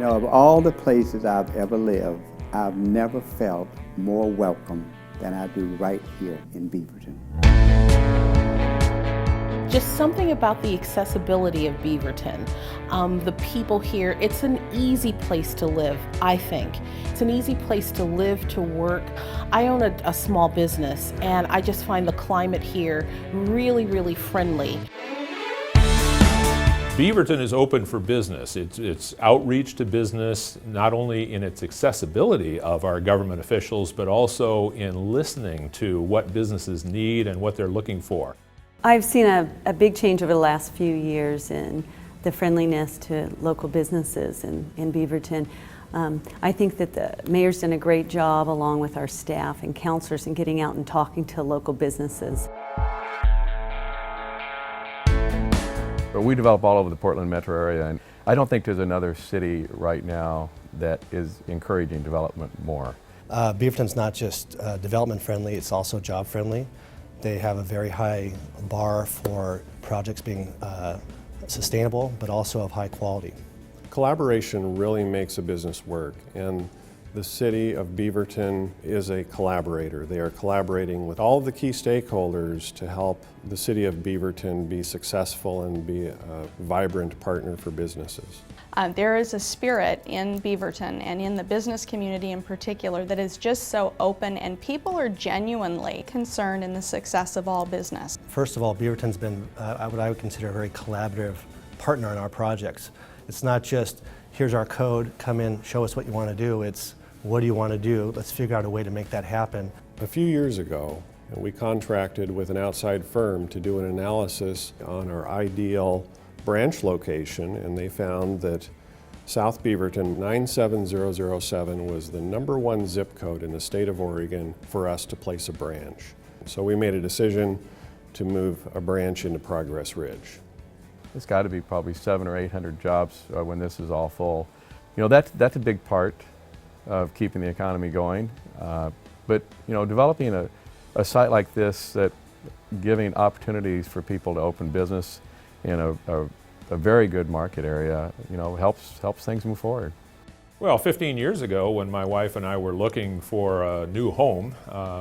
know, of all the places I've ever lived, I've never felt more welcome than I do right here in Beaverton. Just something about the accessibility of Beaverton. The people here, it's an easy place to live, I think. It's an easy place to live, to work. I own a small business, and I just find the climate here really, really friendly. Beaverton is open for business. It's outreach to business, not only in its accessibility of our government officials, but also in listening to what businesses need and what they're looking for. I've seen a big change over the last few years in the friendliness to local businesses in Beaverton. I think that the mayor's done a great job, along with our staff and counselors, in getting out and talking to local businesses. But we develop all over the Portland metro area, and I don't think there's another city right now that is encouraging development more. Beaverton's not just development friendly, it's also job friendly. They have a very high bar for projects being sustainable, but also of high quality. Collaboration really makes a business work, and the city of Beaverton is a collaborator. They are collaborating with all of the key stakeholders to help the city of Beaverton be successful and be a vibrant partner for businesses. There is a spirit in Beaverton and in the business community in particular that is just so open, and people are genuinely concerned in the success of all business. First of all, Beaverton's been what I would consider a very collaborative partner in our projects. It's not just, here's our code, come in, show us what you want to do. It's, what do you want to do? Let's figure out a way to make that happen. A few years ago, we contracted with an outside firm to do an analysis on our ideal branch location, and they found that South Beaverton 97007 was the #1 zip code in the state of Oregon for us to place a branch. So we made a decision to move a branch into Progress Ridge. It's got to be probably 700 or 800 jobs when this is all full. You know, that's a big part of keeping the economy going. But you know, developing a site like this, that giving opportunities for people to open business in a very good market area, you know, helps things move forward. Well, 15 years ago, when my wife and I were looking for a new home,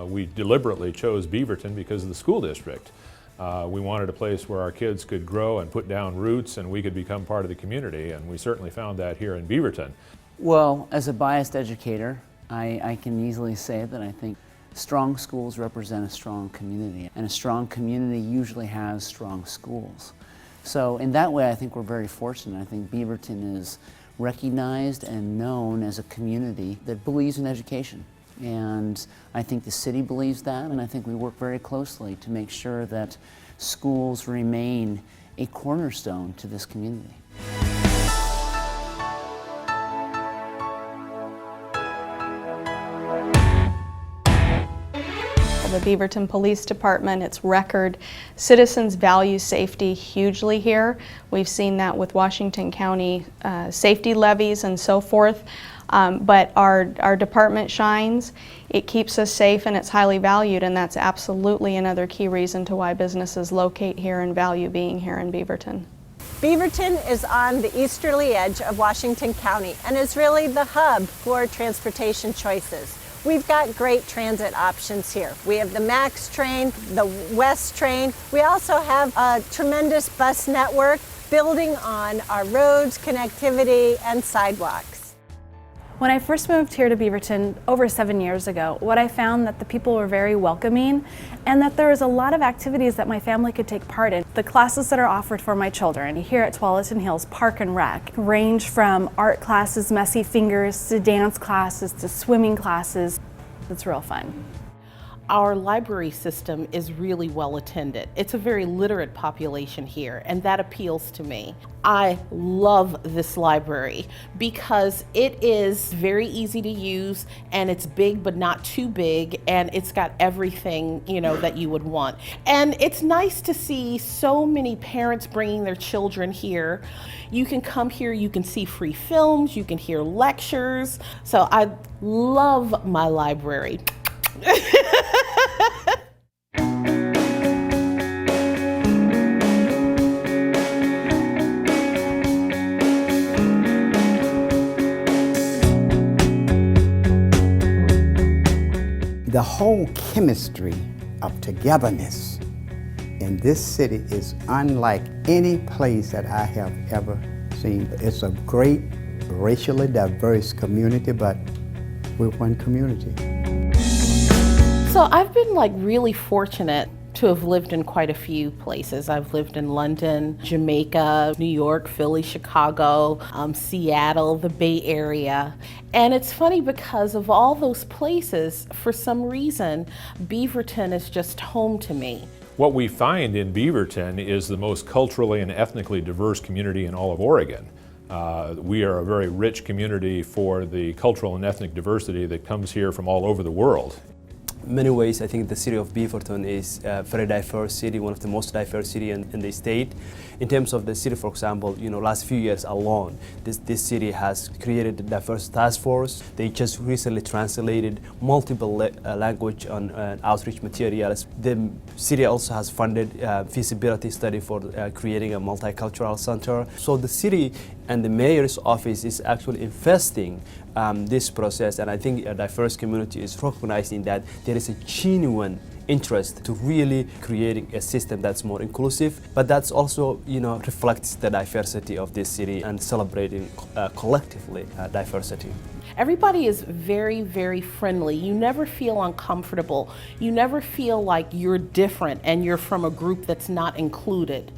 we deliberately chose Beaverton because of the school district. We wanted a place where our kids could grow and put down roots, and we could become part of the community, and we certainly found that here in Beaverton. Well, as a biased educator, I can easily say that I think strong schools represent a strong community, and a strong community usually has strong schools. So in that way, I think we're very fortunate. I think Beaverton is recognized and known as a community that believes in education. And I think the city believes that, and I think we work very closely to make sure that schools remain a cornerstone to this community. The Beaverton Police Department, its record, citizens value safety hugely here. We've seen that with Washington County safety levies and so forth. But our department shines. It keeps us safe, and it's highly valued, and that's absolutely another key reason to why businesses locate here and value being here in Beaverton. Beaverton is on the easterly edge of Washington County and is really the hub for transportation choices. We've got great transit options here. We have the MAX train, the West train. We also have a tremendous bus network building on our roads, connectivity, and sidewalks. When I first moved here to Beaverton over 7 years ago, what I found that the people were very welcoming, and that there was a lot of activities that my family could take part in. The classes that are offered for my children here at Tualatin Hills Park and Rec range from art classes, messy fingers, to dance classes, to swimming classes. It's real fun. Our library system is really well attended. It's a very literate population here, and that appeals to me. I love this library because it is very easy to use, and it's big but not too big, and it's got everything, you know, that you would want. And it's nice to see so many parents bringing their children here. You can come here, you can see free films, you can hear lectures. So I love my library. The whole chemistry of togetherness in this city is unlike any place that I have ever seen. It's a great racially diverse community, but we're one community. So I've been really fortunate to have lived in quite a few places. I've lived in London, Jamaica, New York, Philly, Chicago, Seattle, the Bay Area. And it's funny because of all those places, for some reason, Beaverton is just home to me. What we find in Beaverton is the most culturally and ethnically diverse community in all of Oregon. We are a very rich community for the cultural and ethnic diversity that comes here from all over the world. In many ways, I think the city of Beaverton is a very diverse city, one of the most diverse city in the state. In terms of the city, for example, last few years alone, this city has created a diverse task force. They just recently translated multiple language on outreach materials. The city also has funded a feasibility study for creating a multicultural center. So the city and the mayor's office is actually investing this process, and I think a diverse community is recognizing that there is a genuine interest to really creating a system that's more inclusive, but that's also reflects the diversity of this city and celebrating collectively diversity. Everybody is very, very friendly. You never feel uncomfortable. You never feel like you're different and you're from a group that's not included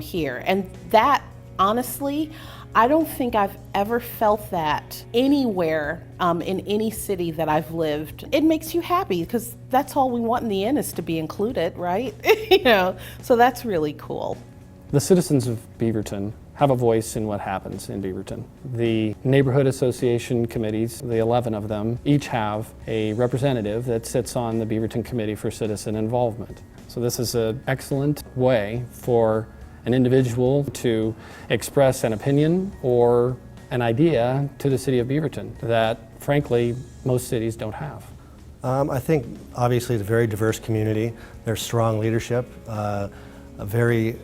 here. And that, honestly, I don't think I've ever felt that anywhere in any city that I've lived. It makes you happy because that's all we want in the end is to be included, right? So that's really cool. The citizens of Beaverton have a voice in what happens in Beaverton. The neighborhood association committees, the 11 of them, each have a representative that sits on the Beaverton Committee for Citizen Involvement. So this is an excellent way for an individual to express an opinion or an idea to the city of Beaverton that, frankly, most cities don't have. I think, obviously, it's a very diverse community. There's strong leadership, a very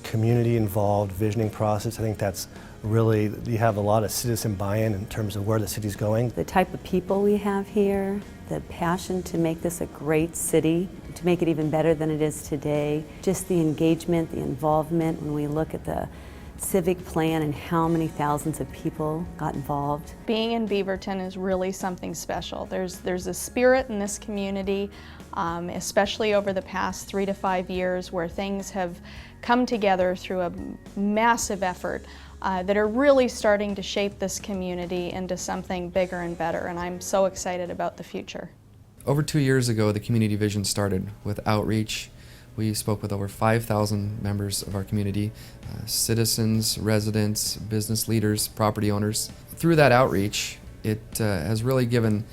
community-involved visioning process. I think that's really, you have a lot of citizen buy-in in terms of where the city's going. The type of people we have here, the passion to make this a great city, to make it even better than it is today, just the engagement, the involvement, when we look at the civic plan and how many thousands of people got involved. Being in Beaverton is really something special. There's a spirit in this community, especially over the past 3 to 5 years, where things have come together through a massive effort that are really starting to shape this community into something bigger and better, and I'm so excited about the future. Over 2 years ago, the community vision started with outreach. We spoke with over 5,000 members of our community, citizens, residents, business leaders, property owners. Through that outreach, it has really given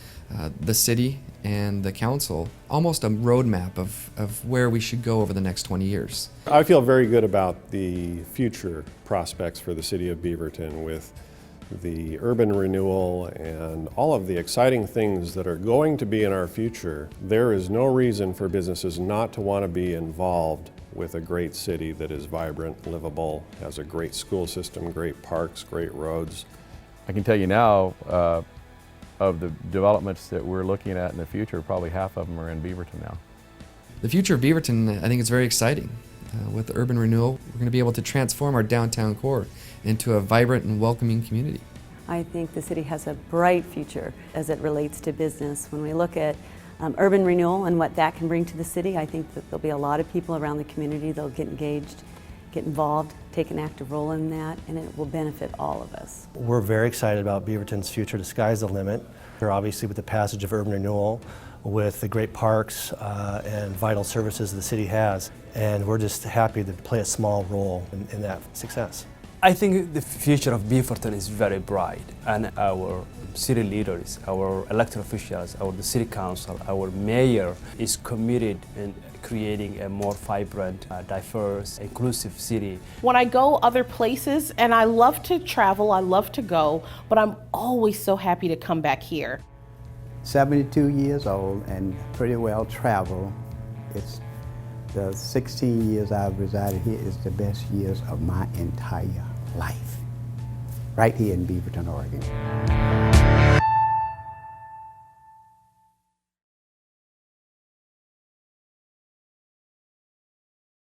the city and the council almost a roadmap of where we should go over the next 20 years. I feel very good about the future prospects for the city of Beaverton with the urban renewal and all of the exciting things that are going to be in our future. There is no reason for businesses not to want to be involved with a great city that is vibrant, livable, has a great school system, great parks, great roads. I can tell you now, of the developments that we're looking at in the future, probably half of them are in Beaverton now. The future of Beaverton, I think, is very exciting. With the urban renewal, we're going to be able to transform our downtown core into a vibrant and welcoming community. I think the city has a bright future as it relates to business. When we look at urban renewal and what that can bring to the city, I think that there'll be a lot of people around the community that'll get engaged, get involved, take an active role in that, and it will benefit all of us. We're very excited about Beaverton's future. The sky's the limit. We're obviously with the passage of urban renewal, with the great parks and vital services the city has, and we're just happy to play a small role in that success. I think the future of Beaverton is very bright, and our city leaders, our elected officials, the city council, our mayor is committed in creating a more vibrant, diverse, inclusive city. When I go other places, and I love to travel, I love to go, but I'm always so happy to come back here. 72 years old and pretty well traveled. It's the 16 years I've resided here is the best years of my entire life, right here in Beaverton, Oregon.